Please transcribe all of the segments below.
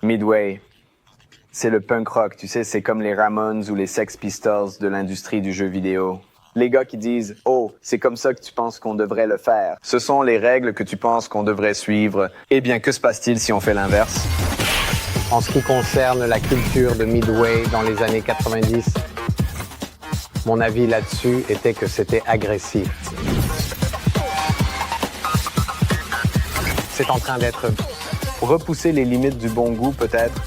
Midway, c'est le punk rock, tu sais, c'est comme les Ramones ou les Sex Pistols de l'industrie du jeu vidéo. Les gars qui disent « Oh, c'est comme ça que tu penses qu'on devrait le faire. Ce sont les règles que tu penses qu'on devrait suivre. » Eh bien, que se passe-t-il si on fait l'inverse? En ce qui concerne la culture de Midway dans les années 90, mon avis là-dessus était que c'était agressif. C'est en train d'être Repousser les limites du bon goût, peut-être?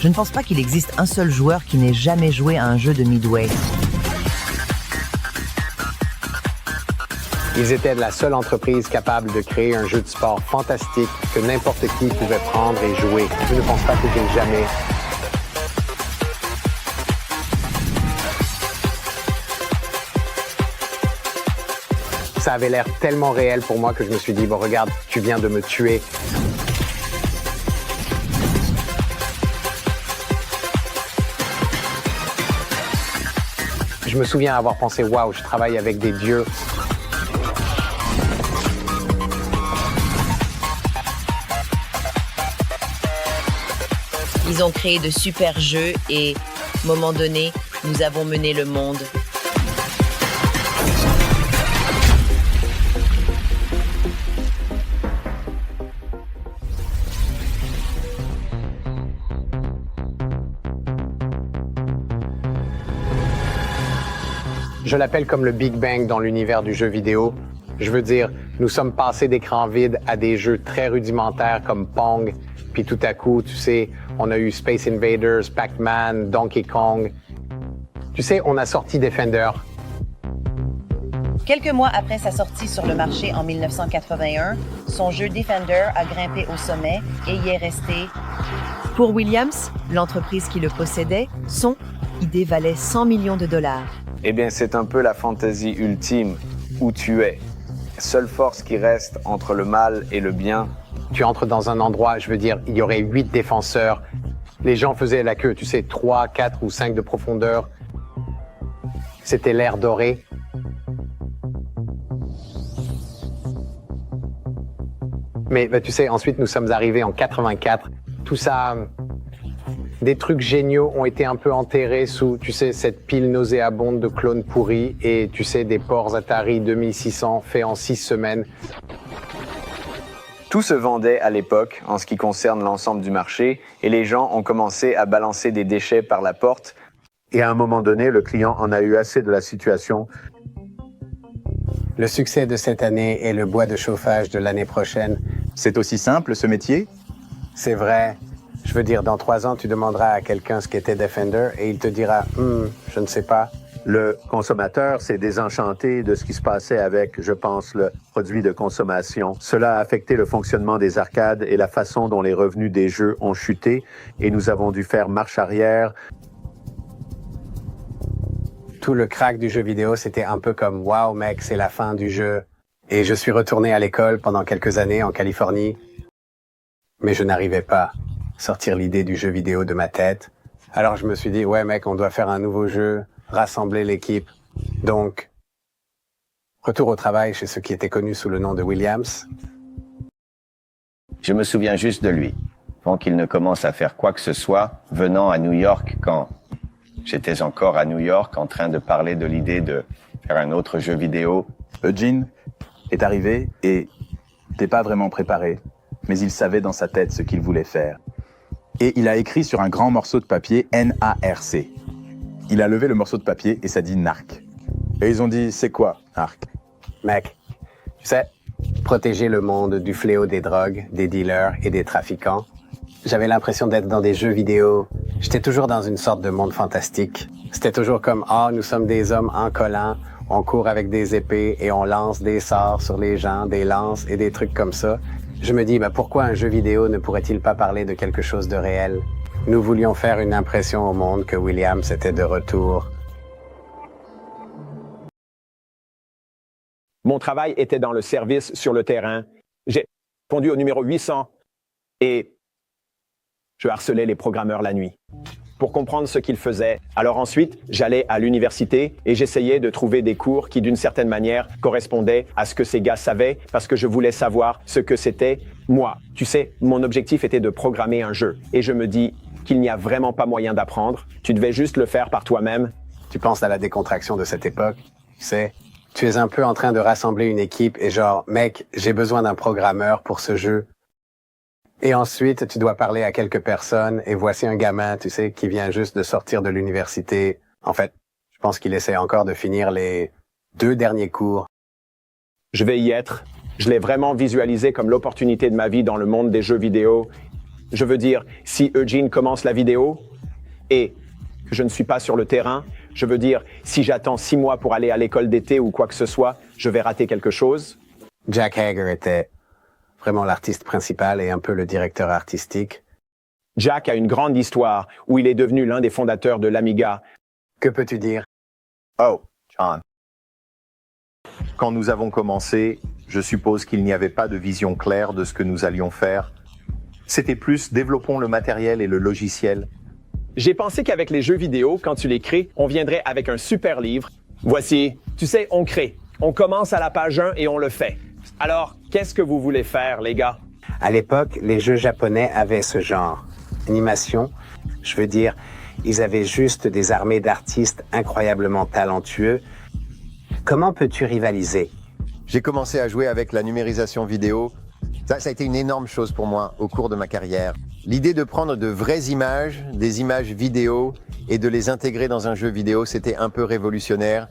Je ne pense pas qu'il existe un seul joueur qui n'ait jamais joué à un jeu de Midway. Ils étaient la seule entreprise capable de créer un jeu de sport fantastique que n'importe qui pouvait prendre et jouer. Je ne pense pas que j'ai jamais... Ça avait l'air tellement réel pour moi que je me suis dit, bon, regarde, tu viens de me tuer. Je me souviens avoir pensé, waouh, je travaille avec des dieux. Ils ont créé de super jeux et, à un moment donné, nous avons mené le monde. Je l'appelle comme le Big Bang dans l'univers du jeu vidéo. Je veux dire, nous sommes passés d'écrans vides à des jeux très rudimentaires comme Pong, puis tout à coup, tu sais, on a eu Space Invaders, Pac-Man, Donkey Kong. Tu sais, on a sorti Defender. Quelques mois après sa sortie sur le marché en 1981, son jeu Defender a grimpé au sommet et y est resté. Pour Williams, l'entreprise qui le possédait, son idée valait 100 millions de dollars. Eh bien, c'est un peu la fantaisie ultime, où tu es. Seule force qui reste entre le mal et le bien. Tu entres dans un endroit, je veux dire, il y aurait 8 défenseurs. Les gens faisaient la queue, tu sais, 3, 4 ou 5 de profondeur. C'était l'ère dorée. Mais tu sais, ensuite, nous sommes arrivés en 84. Tout ça, des trucs géniaux ont été un peu enterrés sous, tu sais, cette pile nauséabonde de clones pourris et, tu sais, des ports Atari 2600 faits en 6 semaines. Tout se vendait à l'époque en ce qui concerne l'ensemble du marché et les gens ont commencé à balancer des déchets par la porte. Et à un moment donné, le client en a eu assez de la situation. Le succès de cette année est le bois de chauffage de l'année prochaine. C'est aussi simple, ce métier? C'est vrai. Je veux dire, dans 3 ans, tu demanderas à quelqu'un ce qu'était Defender et il te dira « je ne sais pas ». Le consommateur s'est désenchanté de ce qui se passait avec, je pense, le produit de consommation. Cela a affecté le fonctionnement des arcades et la façon dont les revenus des jeux ont chuté et nous avons dû faire marche arrière. Tout le crack du jeu vidéo, c'était un peu comme « Wow, mec, c'est la fin du jeu ». Et je suis retourné à l'école pendant quelques années en Californie, mais je n'arrivais pas à sortir l'idée du jeu vidéo de ma tête. Alors je me suis dit « Ouais, mec, on doit faire un nouveau jeu, rassembler l'équipe ». Donc, retour au travail chez ceux qui étaient connus sous le nom de Williams. Je me souviens juste de lui, avant qu'il ne commence à faire quoi que ce soit, venant à New York quand j'étais encore à New York en train de parler de l'idée de faire un autre jeu vidéo. Eugene est arrivé et n'était pas vraiment préparé, mais il savait dans sa tête ce qu'il voulait faire. Et il a écrit sur un grand morceau de papier N-A-R-C. Il a levé le morceau de papier et ça dit NARC. Et ils ont dit, c'est quoi, NARC? Mec, tu sais, protéger le monde du fléau des drogues, des dealers et des trafiquants. J'avais l'impression d'être dans des jeux vidéo. J'étais toujours dans une sorte de monde fantastique. C'était toujours comme, nous sommes des hommes en collant, on court avec des épées et on lance des sorts sur les gens, des lances et des trucs comme ça. Je me dis, pourquoi un jeu vidéo ne pourrait-il pas parler de quelque chose de réel? Nous voulions faire une impression au monde que Williams était de retour. Mon travail était dans le service sur le terrain. J'ai répondu au numéro 800 et je harcelais les programmeurs la nuit. pour comprendre ce qu'ils faisaient. Alors ensuite, j'allais à l'université et j'essayais de trouver des cours qui, d'une certaine manière, correspondaient à ce que ces gars savaient parce que je voulais savoir ce que c'était moi. Tu sais, mon objectif était de programmer un jeu et je me dis qu'il n'y a vraiment pas moyen d'apprendre. Tu devais juste le faire par toi-même. Tu penses à la décontraction de cette époque, tu sais? Tu es un peu en train de rassembler une équipe et genre, mec, j'ai besoin d'un programmeur pour ce jeu. Et ensuite, tu dois parler à quelques personnes et voici un gamin, tu sais, qui vient juste de sortir de l'université. En fait, je pense qu'il essaie encore de finir les 2 derniers cours. Je vais y être. Je l'ai vraiment visualisé comme l'opportunité de ma vie dans le monde des jeux vidéo. Je veux dire, si Eugene commence la vidéo et que je ne suis pas sur le terrain, je veux dire, si j'attends 6 mois pour aller à l'école d'été ou quoi que ce soit, je vais rater quelque chose. Jack Hager était vraiment l'artiste principal et un peu le directeur artistique. Jack a une grande histoire où il est devenu l'un des fondateurs de l'Amiga. Que peux-tu dire? Oh, John. Quand nous avons commencé, je suppose qu'il n'y avait pas de vision claire de ce que nous allions faire. C'était plus développons le matériel et le logiciel. J'ai pensé qu'avec les jeux vidéo, quand tu les crées, on viendrait avec un super livre. Voici, tu sais, on crée. On commence à la page 1 et on le fait. Alors, qu'est-ce que vous voulez faire, les gars? À l'époque, les jeux japonais avaient ce genre. Animation, je veux dire, ils avaient juste des armées d'artistes incroyablement talentueux. Comment peux-tu rivaliser? J'ai commencé à jouer avec la numérisation vidéo. Ça a été une énorme chose pour moi au cours de ma carrière. L'idée de prendre de vraies images, des images vidéo, et de les intégrer dans un jeu vidéo, c'était un peu révolutionnaire.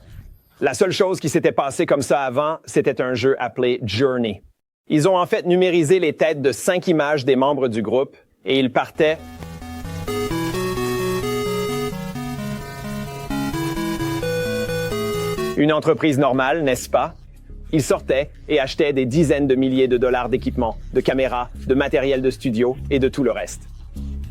La seule chose qui s'était passée comme ça avant, c'était un jeu appelé Journey. Ils ont en fait numérisé les têtes de 5 images des membres du groupe et ils partaient. Une entreprise normale, n'est-ce pas? Ils sortaient et achetaient des dizaines de milliers de dollars d'équipements, de caméras, de matériel de studio et de tout le reste.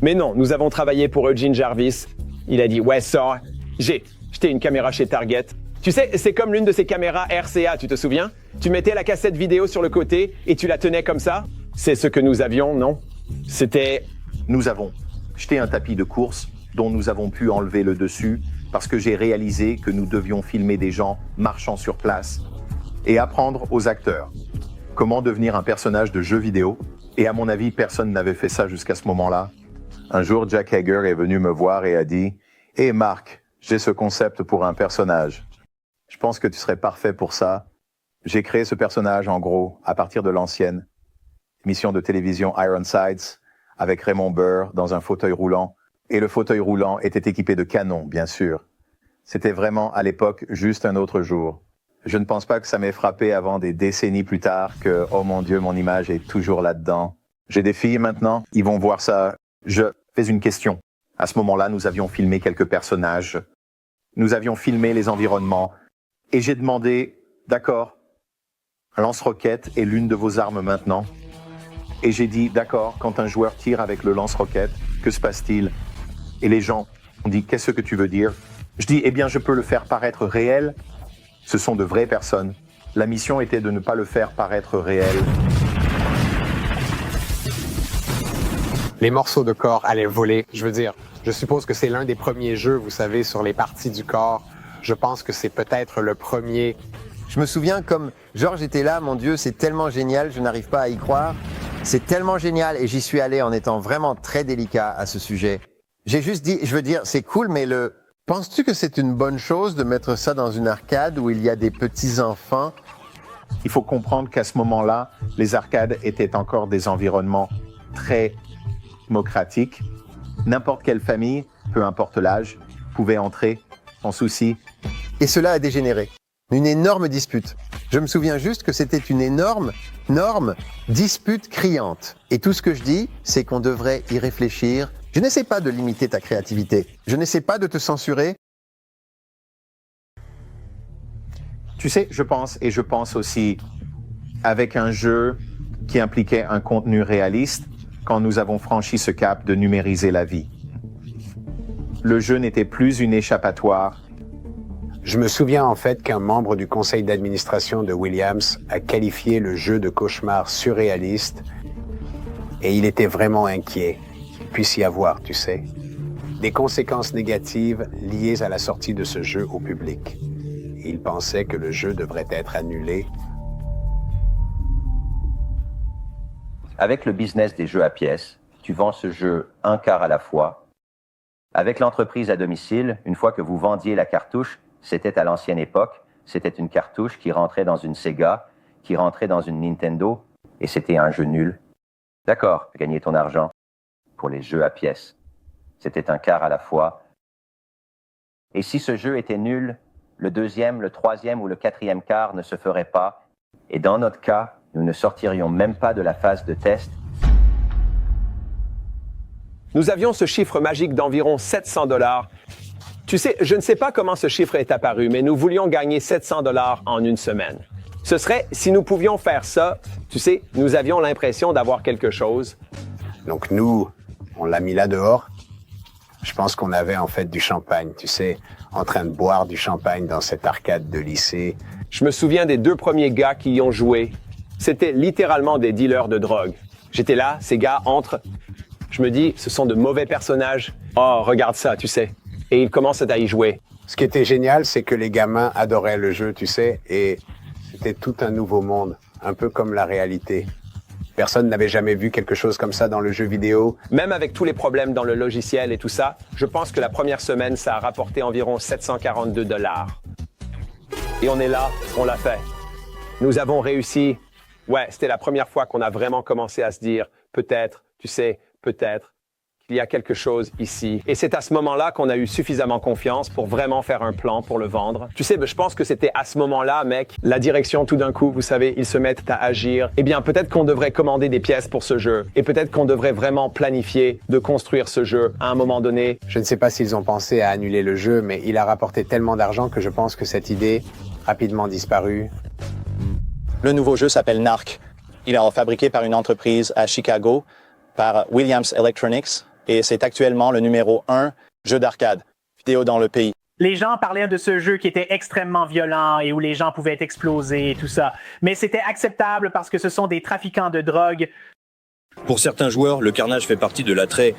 Mais non, nous avons travaillé pour Eugene Jarvis. Il a dit « Ouais, ça, j'ai acheté une caméra chez Target. » Tu sais, c'est comme l'une de ces caméras RCA, tu te souviens? Tu mettais la cassette vidéo sur le côté et tu la tenais comme ça? C'est ce que nous avions, non? C'était... Nous avons jeté un tapis de course dont nous avons pu enlever le dessus parce que j'ai réalisé que nous devions filmer des gens marchant sur place et apprendre aux acteurs comment devenir un personnage de jeu vidéo. Et à mon avis, personne n'avait fait ça jusqu'à ce moment-là. Un jour, Jack Hager est venu me voir et a dit « Hé Marc, j'ai ce concept pour un personnage. Je pense que tu serais parfait pour ça. » J'ai créé ce personnage, en gros, à partir de l'ancienne émission de télévision Ironsides, avec Raymond Burr dans un fauteuil roulant. Et le fauteuil roulant était équipé de canons, bien sûr. C'était vraiment, à l'époque, juste un autre jour. Je ne pense pas que ça m'ait frappé avant des décennies plus tard que, oh mon Dieu, mon image est toujours là-dedans. J'ai des filles maintenant, ils vont voir ça. Je fais une question. À ce moment-là, nous avions filmé quelques personnages. Nous avions filmé les environnements. Et j'ai demandé, d'accord, un lance-roquette est l'une de vos armes maintenant. Et j'ai dit, d'accord, quand un joueur tire avec le lance-roquette, que se passe-t-il? Et les gens ont dit, qu'est-ce que tu veux dire? Je dis, eh bien, je peux le faire paraître réel. Ce sont de vraies personnes. La mission était de ne pas le faire paraître réel. Les morceaux de corps allaient voler. Je veux dire, je suppose que c'est l'un des premiers jeux, vous savez, sur les parties du corps. Je pense que c'est peut-être le premier. Je me souviens comme Georges était là, mon Dieu, c'est tellement génial, je n'arrive pas à y croire. C'est tellement génial et j'y suis allé en étant vraiment très délicat à ce sujet. J'ai juste dit, je veux dire, c'est cool, mais penses-tu que c'est une bonne chose de mettre ça dans une arcade où il y a des petits-enfants? Il faut comprendre qu'à ce moment-là, les arcades étaient encore des environnements très démocratiques. N'importe quelle famille, peu importe l'âge, pouvait entrer sans souci. Et cela a dégénéré. Une énorme dispute. Je me souviens juste que c'était une énorme dispute criante. Et tout ce que je dis, c'est qu'on devrait y réfléchir. Je n'essaie pas de limiter ta créativité. Je n'essaie pas de te censurer. Tu sais, je pense aussi, avec un jeu qui impliquait un contenu réaliste, quand nous avons franchi ce cap de numériser la vie. Le jeu n'était plus une échappatoire. Je me souviens en fait qu'un membre du conseil d'administration de Williams a qualifié le jeu de cauchemar surréaliste et il était vraiment inquiet qu'il puisse y avoir, tu sais, des conséquences négatives liées à la sortie de ce jeu au public. Il pensait que le jeu devrait être annulé. Avec le business des jeux à pièces, tu vends ce jeu un quart à la fois. Avec l'entreprise à domicile, une fois que vous vendiez la cartouche, c'était à l'ancienne époque, c'était une cartouche qui rentrait dans une Sega, qui rentrait dans une Nintendo, et c'était un jeu nul. D'accord, tu gagnais ton argent pour les jeux à pièces. C'était un quart à la fois. Et si ce jeu était nul, le deuxième, le troisième ou le quatrième quart ne se ferait pas. Et dans notre cas, nous ne sortirions même pas de la phase de test. Nous avions ce chiffre magique d'environ 700 $. Tu sais, je ne sais pas comment ce chiffre est apparu, mais nous voulions gagner 700 $ en une semaine. Ce serait, si nous pouvions faire ça, tu sais, nous avions l'impression d'avoir quelque chose. Donc nous, on l'a mis là dehors. Je pense qu'on avait en fait du champagne, tu sais, en train de boire du champagne dans cette arcade de lycée. Je me souviens des 2 premiers gars qui y ont joué. C'était littéralement des dealers de drogue. J'étais là, ces gars entrent. Je me dis, ce sont de mauvais personnages. Oh, regarde ça, tu sais. Et ils commencent à y jouer. Ce qui était génial, c'est que les gamins adoraient le jeu, tu sais, et c'était tout un nouveau monde, un peu comme la réalité. Personne n'avait jamais vu quelque chose comme ça dans le jeu vidéo. Même avec tous les problèmes dans le logiciel et tout ça, je pense que la première semaine, ça a rapporté environ 742 $. Et on est là, on l'a fait. Nous avons réussi. Ouais, c'était la première fois qu'on a vraiment commencé à se dire, peut-être, tu sais, peut-être qu'il y a quelque chose ici. Et c'est à ce moment-là qu'on a eu suffisamment confiance pour vraiment faire un plan pour le vendre. Tu sais, je pense que c'était à ce moment-là, mec, la direction, tout d'un coup, vous savez, ils se mettent à agir. Eh bien, peut-être qu'on devrait commander des pièces pour ce jeu. Et peut-être qu'on devrait vraiment planifier de construire ce jeu à un moment donné. Je ne sais pas s'ils ont pensé à annuler le jeu, mais il a rapporté tellement d'argent que je pense que cette idée rapidement disparue. Le nouveau jeu s'appelle Narc. Il est fabriqué par une entreprise à Chicago, par Williams Electronics, et c'est actuellement le numéro 1 jeu d'arcade vidéo dans le pays. Les gens parlaient de ce jeu qui était extrêmement violent et où les gens pouvaient exploser et tout ça. Mais c'était acceptable parce que ce sont des trafiquants de drogue. Pour certains joueurs, le carnage fait partie de l'attrait.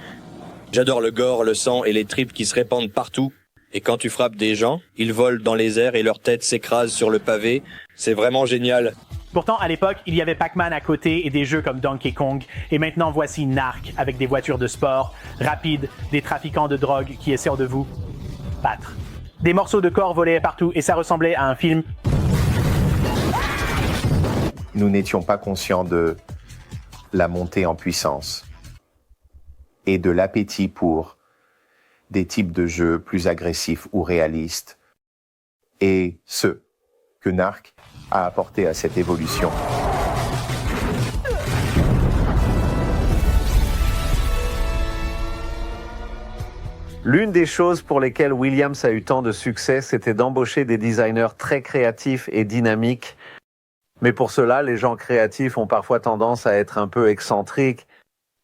J'adore le gore, le sang et les tripes qui se répandent partout. Et quand tu frappes des gens, ils volent dans les airs et leur tête s'écrase sur le pavé. C'est vraiment génial. Pourtant, à l'époque, il y avait Pac-Man à côté et des jeux comme Donkey Kong. Et maintenant, voici Narc, avec des voitures de sport, rapides, des trafiquants de drogue qui essaient de vous battre. Des morceaux de corps volaient partout et ça ressemblait à un film. Nous n'étions pas conscients de la montée en puissance et de l'appétit pour des types de jeux plus agressifs ou réalistes, et ce que Narc a apporté à cette évolution. L'une des choses pour lesquelles Williams a eu tant de succès, c'était d'embaucher des designers très créatifs et dynamiques. Mais pour cela, les gens créatifs ont parfois tendance à être un peu excentriques.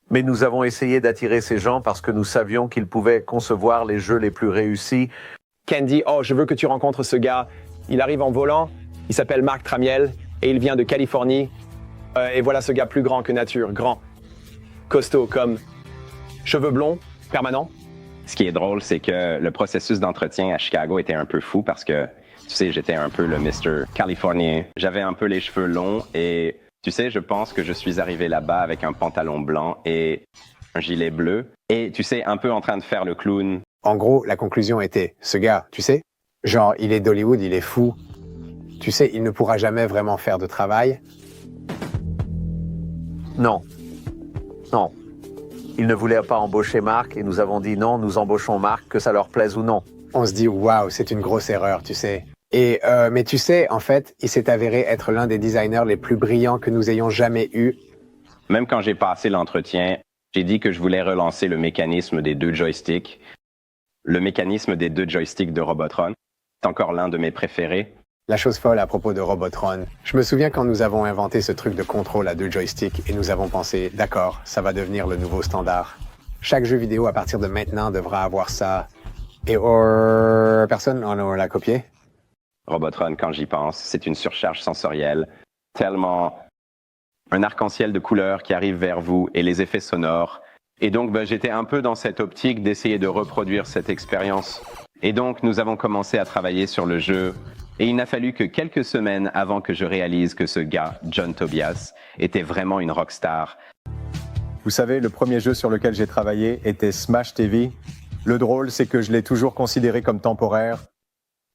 Mais nous avons essayé d'attirer ces gens parce que nous savions qu'ils pouvaient concevoir les jeux les plus réussis. Ken dit, oh, je veux que tu rencontres ce gars. Il arrive en volant, il s'appelle Marc Tramiel et il vient de Californie. Et voilà ce gars plus grand que nature, grand, costaud comme cheveux blonds, permanent. Ce qui est drôle, c'est que le processus d'entretien à Chicago était un peu fou parce que, tu sais, j'étais un peu le Mr. Californien. J'avais un peu les cheveux longs et, tu sais, je pense que je suis arrivé là-bas avec un pantalon blanc et un gilet bleu. Et, tu sais, un peu en train de faire le clown. En gros, la conclusion était, ce gars, tu sais, genre, il est d'Hollywood, il est fou. Tu sais, il ne pourra jamais vraiment faire de travail. Non. Non. Ils ne voulaient pas embaucher Marc et nous avons dit non, nous embauchons Marc, que ça leur plaise ou non. On se dit, waouh, c'est une grosse erreur, tu sais. Et mais tu sais, en fait, il s'est avéré être l'un des designers les plus brillants que nous ayons jamais eus. Même quand j'ai passé l'entretien, j'ai dit que je voulais relancer le mécanisme des 2 joysticks. Le mécanisme des 2 joysticks de Robotron. C'est encore l'un de mes préférés. La chose folle à propos de Robotron, je me souviens quand nous avons inventé ce truc de contrôle à 2 joysticks et nous avons pensé, d'accord, ça va devenir le nouveau standard. Chaque jeu vidéo à partir de maintenant devra avoir ça. Et personne on l'a copié? Robotron, quand j'y pense, c'est une surcharge sensorielle, tellement un arc-en-ciel de couleurs qui arrive vers vous et les effets sonores. Et donc, j'étais un peu dans cette optique d'essayer de reproduire cette expérience. Et donc, nous avons commencé à travailler sur le jeu. Et il n'a fallu que quelques semaines avant que je réalise que ce gars, John Tobias, était vraiment une rockstar. Vous savez, le premier jeu sur lequel j'ai travaillé était Smash TV. Le drôle, c'est que je l'ai toujours considéré comme temporaire.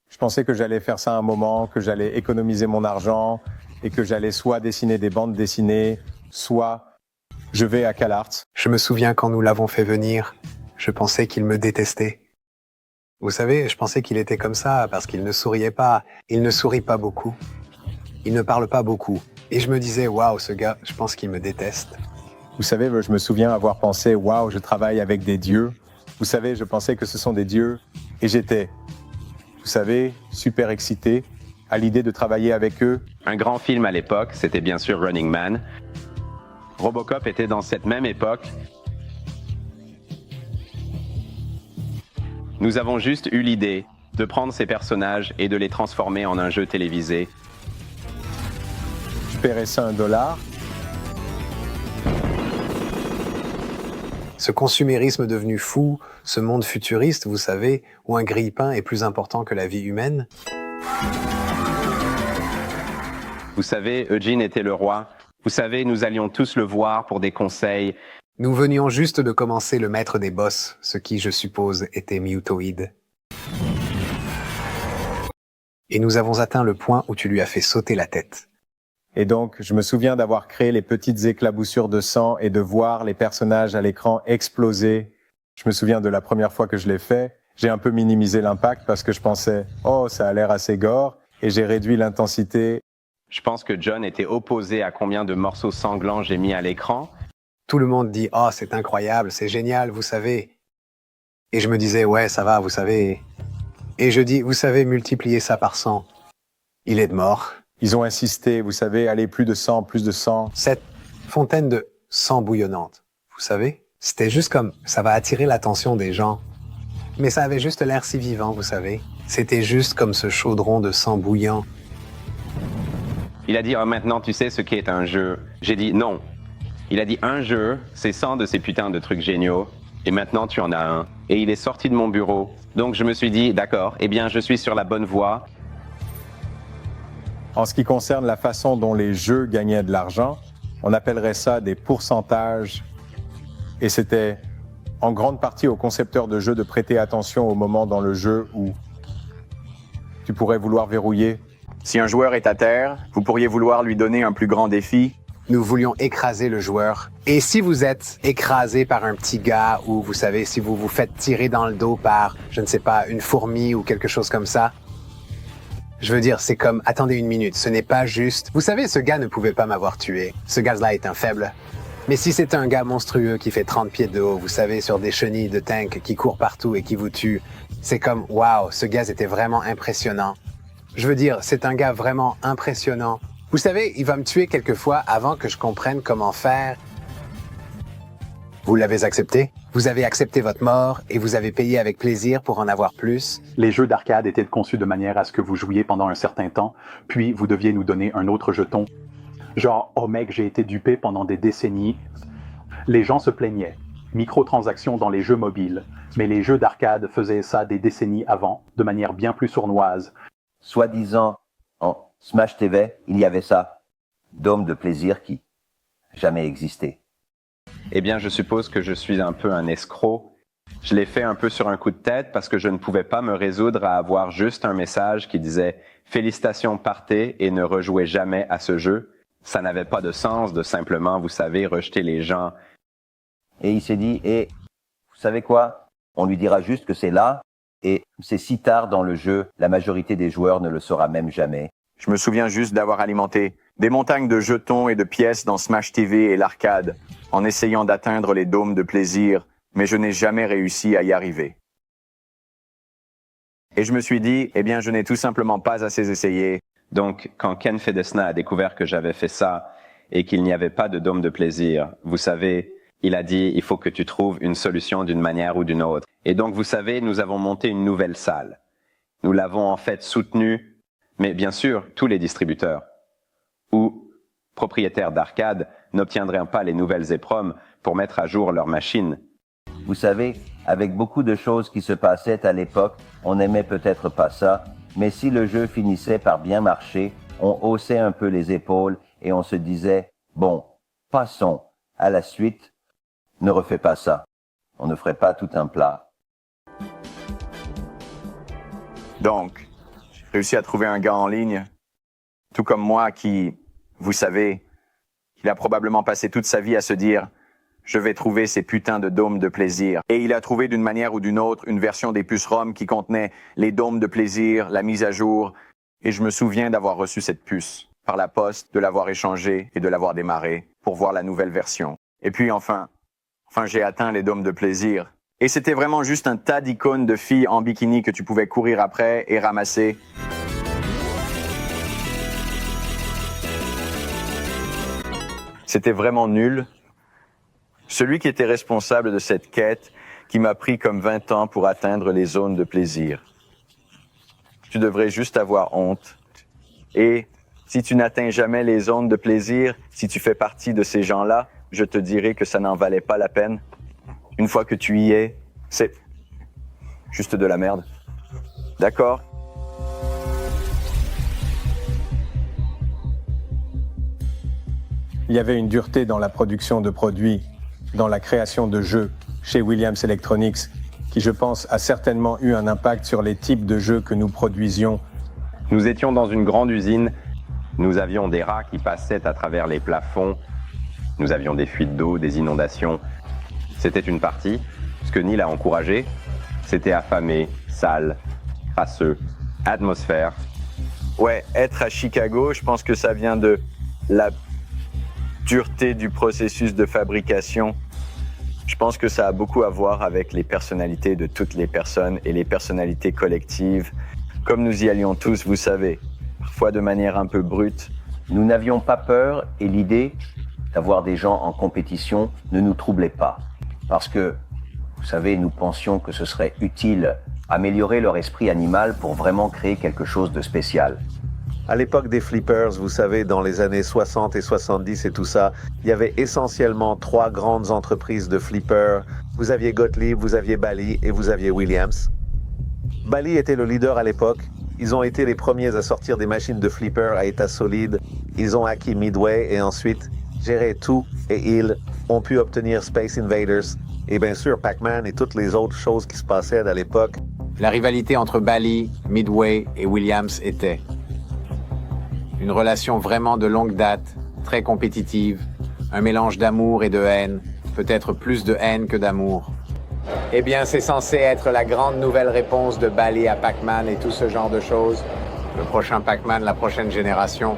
Je pensais que j'allais faire ça un moment, que j'allais économiser mon argent et que j'allais soit dessiner des bandes dessinées, soit je vais à CalArts. Je me souviens quand nous l'avons fait venir, je pensais qu'il me détestait. Vous savez, je pensais qu'il était comme ça parce qu'il ne souriait pas. Il ne sourit pas beaucoup. Il ne parle pas beaucoup. Et je me disais, waouh, ce gars, je pense qu'il me déteste. Vous savez, je me souviens avoir pensé, waouh, je travaille avec des dieux. Vous savez, je pensais que ce sont des dieux. Et j'étais, vous savez, super excité à l'idée de travailler avec eux. Un grand film à l'époque, c'était bien sûr Running Man. Robocop était dans cette même époque. Nous avons juste eu l'idée de prendre ces personnages et de les transformer en un jeu télévisé. Je paierais ça $1. Ce consumérisme devenu fou, ce monde futuriste, vous savez, où un grille-pain est plus important que la vie humaine. Vous savez, Eugene était le roi. Vous savez, nous allions tous le voir pour des conseils. Nous venions juste de commencer le maître des boss, ce qui, je suppose, était Mutoid. Et nous avons atteint le point où tu lui as fait sauter la tête. Et donc, je me souviens d'avoir créé les petites éclaboussures de sang et de voir les personnages à l'écran exploser. Je me souviens de la première fois que je l'ai fait. J'ai un peu minimisé l'impact parce que je pensais « Oh, ça a l'air assez gore » et j'ai réduit l'intensité. Je pense que John était opposé à combien de morceaux sanglants j'ai mis à l'écran. Tout le monde dit « Oh, c'est incroyable, c'est génial, vous savez ». Et je me disais « Ouais, ça va, vous savez ». Et je dis « Vous savez, multiplier ça par 100, il est de mort ». Ils ont insisté, vous savez, allez, plus de sang, plus de sang. Cette fontaine de sang bouillonnante, vous savez, c'était juste comme, ça va attirer l'attention des gens. Mais ça avait juste l'air si vivant, vous savez. C'était juste comme ce chaudron de sang bouillant. Il a dit maintenant tu sais ce qu'est un jeu. J'ai dit non. Il a dit un jeu, c'est 100 de ces putains de trucs géniaux. Et maintenant tu en as un. Et il est sorti de mon bureau. Donc je me suis dit d'accord, eh bien je suis sur la bonne voie. En ce qui concerne la façon dont les jeux gagnaient de l'argent, on appellerait ça des pourcentages. Et c'était en grande partie aux concepteurs de jeux de prêter attention au moment dans le jeu où tu pourrais vouloir verrouiller. Si un joueur est à terre, vous pourriez vouloir lui donner un plus grand défi. Nous voulions écraser le joueur. Et si vous êtes écrasé par un petit gars ou, vous savez, si vous vous faites tirer dans le dos par, je ne sais pas, une fourmi ou quelque chose comme ça, je veux dire, c'est comme, attendez une minute, ce n'est pas juste... Vous savez, ce gars ne pouvait pas m'avoir tué. Ce gars-là est un faible. Mais si c'est un gars monstrueux qui fait 30 pieds de haut, vous savez, sur des chenilles de tank qui courent partout et qui vous tue, c'est comme, waouh, ce gars était vraiment impressionnant. Je veux dire, c'est un gars vraiment impressionnant. Vous savez, il va me tuer quelquefois avant que je comprenne comment faire. Vous l'avez accepté? Vous avez accepté votre mort et vous avez payé avec plaisir pour en avoir plus? Les jeux d'arcade étaient conçus de manière à ce que vous jouiez pendant un certain temps, puis vous deviez nous donner un autre jeton. Genre, oh mec, j'ai été dupé pendant des décennies. Les gens se plaignaient. Microtransactions dans les jeux mobiles. Mais les jeux d'arcade faisaient ça des décennies avant, de manière bien plus sournoise. Soi-disant, en Smash TV, il y avait ça. Dôme de plaisir qui jamais existé. Eh bien, je suppose que je suis un peu un escroc. Je l'ai fait un peu sur un coup de tête parce que je ne pouvais pas me résoudre à avoir juste un message qui disait « Félicitations, partez et ne rejouez jamais à ce jeu ». Ça n'avait pas de sens de simplement, vous savez, rejeter les gens. Et il s'est dit, vous savez quoi? On lui dira juste que c'est là, et c'est si tard dans le jeu, la majorité des joueurs ne le saura même jamais. Je me souviens juste d'avoir alimenté des montagnes de jetons et de pièces dans Smash TV et l'arcade, en essayant d'atteindre les dômes de plaisir, mais je n'ai jamais réussi à y arriver. Et je me suis dit, eh bien, je n'ai tout simplement pas assez essayé. Donc, quand Ken Fedesna a découvert que j'avais fait ça et qu'il n'y avait pas de dôme de plaisir, vous savez, il a dit, il faut que tu trouves une solution d'une manière ou d'une autre. Et donc, vous savez, nous avons monté une nouvelle salle. Nous l'avons en fait soutenue, mais bien sûr, tous les distributeurs. Où propriétaires d'arcades n'obtiendraient pas les nouvelles EPROM pour mettre à jour leurs machines. Vous savez, avec beaucoup de choses qui se passaient à l'époque, on n'aimait peut-être pas ça, mais si le jeu finissait par bien marcher, on haussait un peu les épaules et on se disait, bon, passons à la suite, ne refais pas ça. On ne ferait pas tout un plat. Donc, j'ai réussi à trouver un gars en ligne, tout comme moi qui, vous savez, il a probablement passé toute sa vie à se dire « Je vais trouver ces putains de dômes de plaisir ». Et il a trouvé d'une manière ou d'une autre une version des puces ROM qui contenait les dômes de plaisir, la mise à jour. Et je me souviens d'avoir reçu cette puce par la poste, de l'avoir échangée et de l'avoir démarrée pour voir la nouvelle version. Et puis enfin, j'ai atteint les dômes de plaisir. Et c'était vraiment juste un tas d'icônes de filles en bikini que tu pouvais courir après et ramasser. C'était vraiment nul. Celui qui était responsable de cette quête, qui m'a pris comme 20 ans pour atteindre les zones de plaisir. Tu devrais juste avoir honte. Et si tu n'atteins jamais les zones de plaisir, si tu fais partie de ces gens-là, je te dirai que ça n'en valait pas la peine. Une fois que tu y es, c'est juste de la merde. D'accord? Il y avait une dureté dans la production de produits, dans la création de jeux chez Williams Electronics, qui, je pense, a certainement eu un impact sur les types de jeux que nous produisions. Nous étions dans une grande usine, nous avions des rats qui passaient à travers les plafonds, nous avions des fuites d'eau, des inondations. C'était une partie. Ce que Neil a encouragé, c'était affamé, sale, crasseux, atmosphère. Ouais, être à Chicago, je pense que ça vient de la dureté du processus de fabrication. Je pense que ça a beaucoup à voir avec les personnalités de toutes les personnes et les personnalités collectives. Comme nous y allions tous, vous savez, parfois de manière un peu brute. Nous n'avions pas peur et l'idée d'avoir des gens en compétition ne nous troublait pas. Parce que, vous savez, nous pensions que ce serait utile améliorer leur esprit animal pour vraiment créer quelque chose de spécial. À l'époque des flippers, vous savez, dans les années 60 et 70 et tout ça, il y avait essentiellement 3 grandes entreprises de flippers. Vous aviez Gottlieb, vous aviez Bally et vous aviez Williams. Bally était le leader à l'époque. Ils ont été les premiers à sortir des machines de flipper à état solide. Ils ont acquis Midway et ensuite géré tout et ils ont pu obtenir Space Invaders et bien sûr Pac-Man et toutes les autres choses qui se passaient à l'époque. La rivalité entre Bally, Midway et Williams était une relation vraiment de longue date, très compétitive, un mélange d'amour et de haine, peut-être plus de haine que d'amour. Eh bien, c'est censé être la grande nouvelle réponse de Bally à Pac-Man et tout ce genre de choses. Le prochain Pac-Man, la prochaine génération.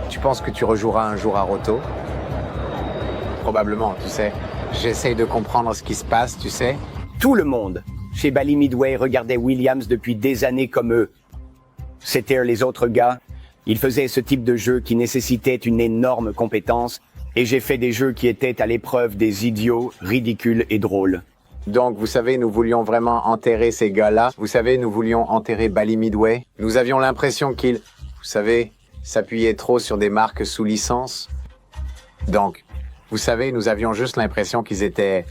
Tu penses que tu rejoueras un jour à Roto? Probablement, tu sais. J'essaye de comprendre ce qui se passe, tu sais. Tout le monde, chez Bally Midway, regardait Williams depuis des années comme eux. C'était les autres gars. Ils faisaient ce type de jeu qui nécessitait une énorme compétence, et j'ai fait des jeux qui étaient à l'épreuve des idiots, ridicules et drôles. Donc, vous savez, nous voulions vraiment enterrer ces gars-là. Vous savez, nous voulions enterrer Bally Midway. Nous avions l'impression qu'ils, vous savez, s'appuyaient trop sur des marques sous licence. Donc, vous savez, nous avions juste l'impression qu'ils étaient,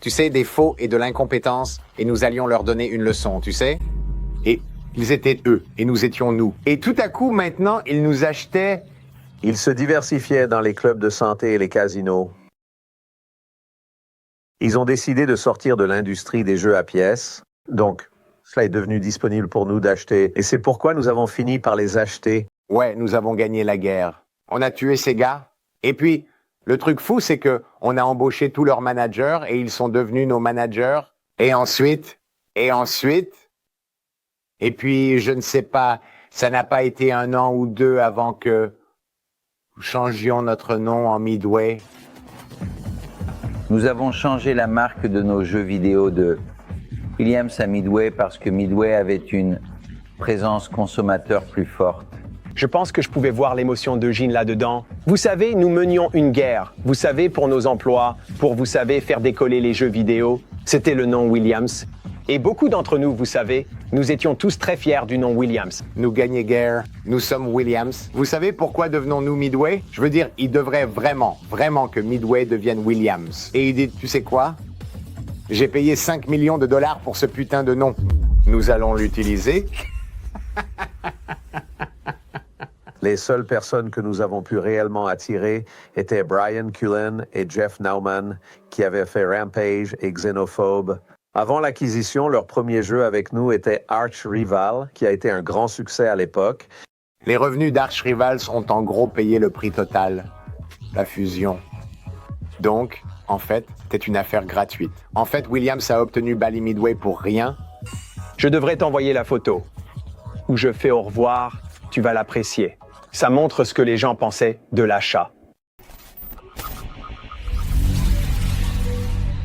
tu sais, des faux et de l'incompétence, et nous allions leur donner une leçon, tu sais. Et ils étaient eux, et nous étions nous. Et tout à coup, maintenant, ils nous achetaient. Ils se diversifiaient dans les clubs de santé et les casinos. Ils ont décidé de sortir de l'industrie des jeux à pièces. Donc, cela est devenu disponible pour nous d'acheter. Et c'est pourquoi nous avons fini par les acheter. Ouais, nous avons gagné la guerre. On a tué ces gars. Et puis, le truc fou, c'est que on a embauché tous leurs managers et ils sont devenus nos managers. Et ensuite. Et puis, je ne sais pas, ça n'a pas été 1 an ou 2 avant que nous changions notre nom en Midway. Nous avons changé la marque de nos jeux vidéo de Williams à Midway parce que Midway avait une présence consommateur plus forte. Je pense que je pouvais voir l'émotion d'Eugene là-dedans. Vous savez, nous menions une guerre. Vous savez, pour nos emplois, pour, vous savez, faire décoller les jeux vidéo. C'était le nom Williams. Et beaucoup d'entre nous, vous savez, Nous étions tous très fiers du nom Williams. Nous gagnons guerre, nous sommes Williams. Vous savez pourquoi devenons-nous Midway? Je veux dire, il devrait vraiment que Midway devienne Williams. Et il dit, tu sais quoi? J'ai payé 5 millions de dollars pour ce putain de nom. Nous allons l'utiliser. Les seules personnes que nous avons pu réellement attirer étaient Brian Cullen et Jeff Nauman, qui avaient fait Rampage et Xenophobe. Avant l'acquisition, leur premier jeu avec nous était Arch Rival, qui a été un grand succès à l'époque. Les revenus d'Arch Rivals ont en gros payé le prix total, la fusion. Donc, en fait, c'était une affaire gratuite. En fait, Williams a obtenu Bally Midway pour rien. Je devrais t'envoyer la photo. Où je fais au revoir, tu vas l'apprécier. Ça montre ce que les gens pensaient de l'achat.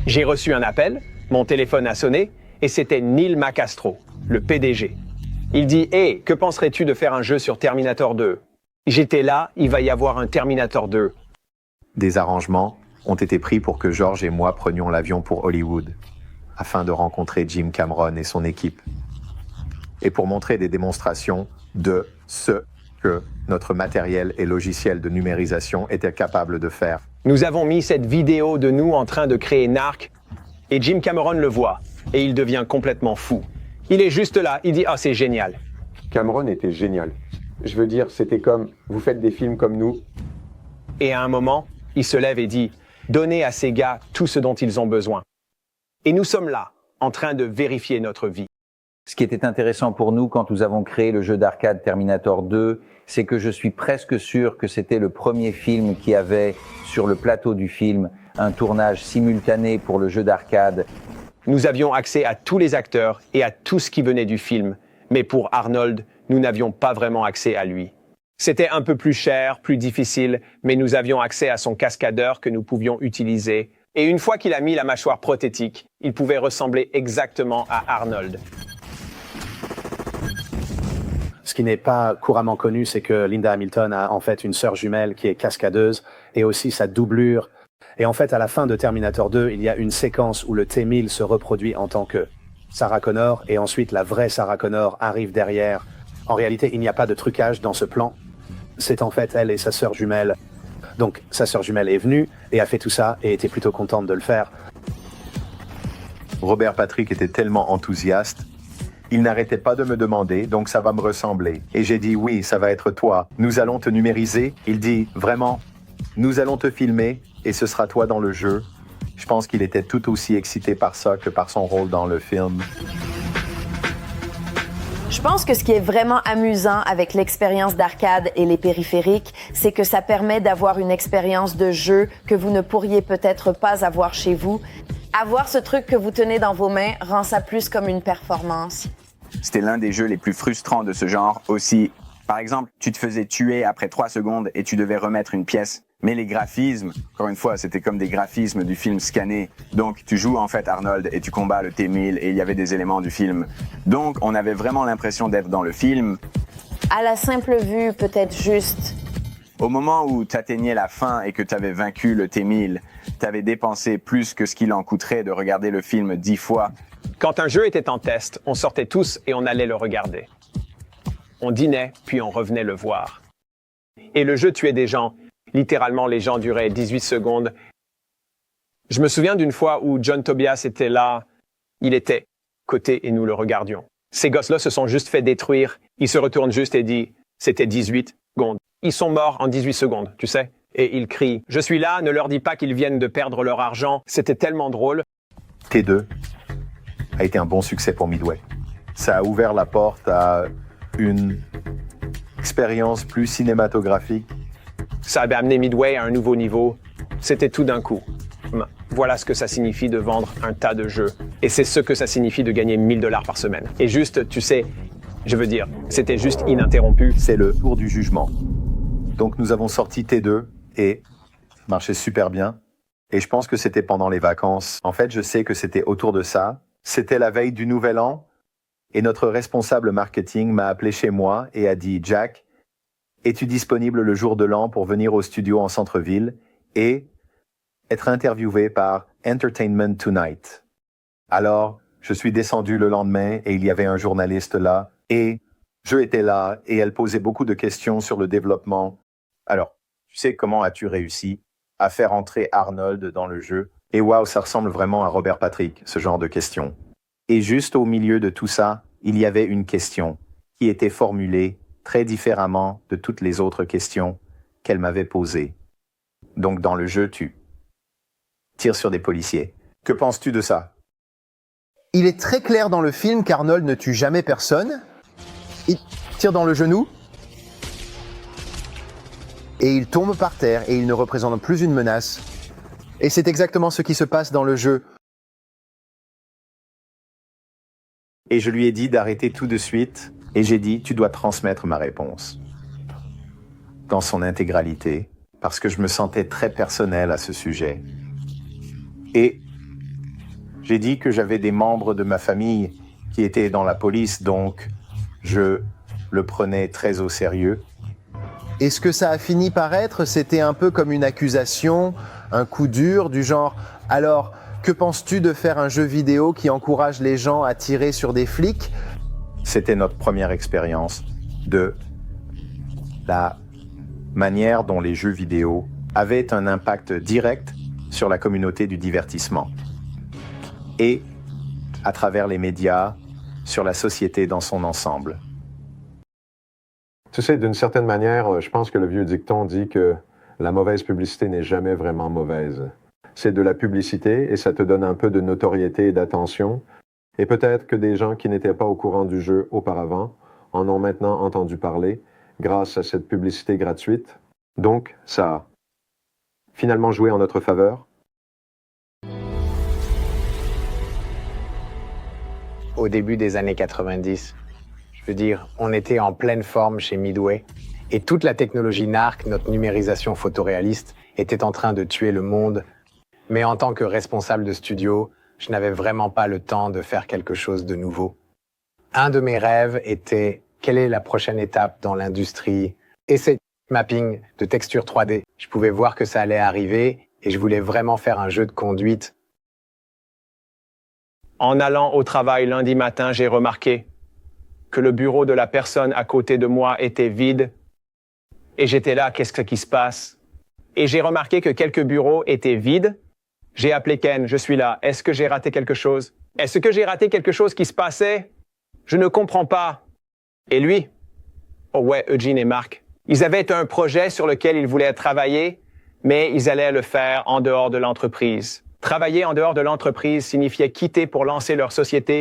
J'ai reçu un appel, mon téléphone a sonné, et c'était Neil Macastro, le PDG. Il dit « Hey, que penserais-tu de faire un jeu sur Terminator 2 ?» J'étais là, il va y avoir un Terminator 2. Des arrangements ont été pris pour que George et moi prenions l'avion pour Hollywood, afin de rencontrer Jim Cameron et son équipe, et pour montrer des démonstrations de ce que notre matériel et logiciel de numérisation étaient capables de faire. Nous avons mis cette vidéo de nous en train de créer Narc, et Jim Cameron le voit, et il devient complètement fou. Il est juste là, il dit « Ah, c'est génial ». Cameron était génial. Je veux dire, c'était comme, vous faites des films comme nous. Et à un moment, il se lève et dit « Donnez à ces gars tout ce dont ils ont besoin ». Et nous sommes là, en train de vérifier notre vie. Ce qui était intéressant pour nous quand nous avons créé le jeu d'arcade Terminator 2, c'est que je suis presque sûr que c'était le premier film qui avait, sur le plateau du film, un tournage simultané pour le jeu d'arcade. Nous avions accès à tous les acteurs et à tout ce qui venait du film, mais pour Arnold, nous n'avions pas vraiment accès à lui. C'était un peu plus cher, plus difficile, mais nous avions accès à son cascadeur que nous pouvions utiliser. Et une fois qu'il a mis la mâchoire prothétique, il pouvait ressembler exactement à Arnold. Ce qui n'est pas couramment connu, c'est que Linda Hamilton a en fait une sœur jumelle qui est cascadeuse et aussi sa doublure. Et en fait, à la fin de Terminator 2, il y a une séquence où le T-1000 se reproduit en tant que Sarah Connor et ensuite la vraie Sarah Connor arrive derrière. En réalité, il n'y a pas de trucage dans ce plan. C'est en fait elle et sa sœur jumelle. Donc, sa sœur jumelle est venue et a fait tout ça et était plutôt contente de le faire. Robert Patrick était tellement enthousiaste. Il n'arrêtait pas de me demander, donc ça va me ressembler. Et j'ai dit, oui, ça va être toi. Nous allons te numériser. Il dit, vraiment, nous allons te filmer et ce sera toi dans le jeu. Je pense qu'il était tout aussi excité par ça que par son rôle dans le film. Je pense que ce qui est vraiment amusant avec l'expérience d'arcade et les périphériques, c'est que ça permet d'avoir une expérience de jeu que vous ne pourriez peut-être pas avoir chez vous. Avoir ce truc que vous tenez dans vos mains rend ça plus comme une performance. C'était l'un des jeux les plus frustrants de ce genre aussi. Par exemple, tu te faisais tuer après 3 secondes et tu devais remettre une pièce. Mais les graphismes, encore une fois, c'était comme des graphismes du film scanné. Donc, tu joues en fait Arnold et tu combats le T-1000 et il y avait des éléments du film. Donc, on avait vraiment l'impression d'être dans le film. À la simple vue, peut-être juste. Au moment où tu atteignais la fin et que tu avais vaincu le T-1000, tu avais dépensé plus que ce qu'il en coûterait de regarder le film 10 fois. Quand un jeu était en test, on sortait tous et on allait le regarder. On dînait, puis on revenait le voir. Et le jeu tuait des gens. Littéralement, les gens duraient 18 secondes. Je me souviens d'une fois où John Tobias était là. Il était côté et nous le regardions. Ces gosses-là se sont juste fait détruire. Ils se retournent juste et disent « C'était 18 secondes ». Ils sont morts en 18 secondes, tu sais. Et ils crient « Je suis là, ne leur dis pas qu'ils viennent de perdre leur argent ». C'était tellement drôle. T2 a été un bon succès pour Midway. Ça a ouvert la porte à une expérience plus cinématographique. Ça avait amené Midway à un nouveau niveau. C'était tout d'un coup. Voilà ce que ça signifie de vendre un tas de jeux. Et c'est ce que ça signifie de gagner 1000 $ par semaine. Et juste, tu sais, je veux dire, c'était juste ininterrompu. C'est le tour du jugement. Donc nous avons sorti T2 et ça marchait super bien. Et je pense que c'était pendant les vacances. En fait, je sais que c'était autour de ça. C'était la veille du Nouvel An. Et notre responsable marketing m'a appelé chez moi et a dit « Jack, es-tu disponible le jour de l'an pour venir au studio en centre-ville et être interviewé par Entertainment Tonight ?» Alors, Je suis descendu le lendemain et il y avait un journaliste là et je étais là et elle posait beaucoup de questions sur le développement. Alors, tu sais, comment as-tu réussi à faire entrer Arnold dans le jeu? Et waouh, ça ressemble vraiment à Robert Patrick, ce genre de questions. Et juste au milieu de tout ça, il y avait une question qui était formulée très différemment de toutes les autres questions qu'elle m'avait posées. Donc dans le jeu, tu tires sur des policiers. Que penses-tu de ça? Il est très clair dans le film qu'Arnold ne tue jamais personne. Il tire dans le genou. Et il tombe par terre et il ne représente plus une menace. Et c'est exactement ce qui se passe dans le jeu. Et je lui ai dit d'arrêter tout de suite. Et j'ai dit, tu dois transmettre ma réponse. Dans son intégralité. Parce que je me sentais très personnel à ce sujet. Et j'ai dit que j'avais des membres de ma famille qui étaient dans la police, donc je le prenais très au sérieux. Et ce que ça a fini par être, c'était un peu comme une accusation, un coup dur du genre « Alors, que penses-tu de faire un jeu vidéo qui encourage les gens à tirer sur des flics ?» C'était notre première expérience de la manière dont les jeux vidéo avaient un impact direct sur la communauté du divertissement et, à travers les médias, sur la société dans son ensemble. Tu sais, d'une certaine manière, je pense que le vieux dicton dit que la mauvaise publicité n'est jamais vraiment mauvaise. C'est de la publicité et ça te donne un peu de notoriété et d'attention. Et peut-être que des gens qui n'étaient pas au courant du jeu auparavant en ont maintenant entendu parler grâce à cette publicité gratuite. Donc, ça a finalement joué en notre faveur. Au début des années 90, je veux dire, on était en pleine forme chez Midway et toute la technologie NARC, notre numérisation photoréaliste, était en train de tuer le monde. Mais en tant que responsable de studio, je n'avais vraiment pas le temps de faire quelque chose de nouveau. Un de mes rêves était quelle est la prochaine étape dans l'industrie? Essai mapping de texture 3D. Je pouvais voir que ça allait arriver et je voulais vraiment faire un jeu de conduite. En allant au travail lundi matin, j'ai remarqué que le bureau de la personne à côté de moi était vide. Et j'étais là, qu'est-ce qui se passe? Et j'ai remarqué que quelques bureaux étaient vides. J'ai appelé Ken, je suis là. Est-ce que j'ai raté quelque chose? Est-ce que j'ai raté quelque chose qui se passait? Je ne comprends pas. Et lui? Oh ouais, Eugene et Mark. Ils avaient un projet sur lequel ils voulaient travailler, mais ils allaient le faire en dehors de l'entreprise. Travailler en dehors de l'entreprise signifiait quitter pour lancer leur société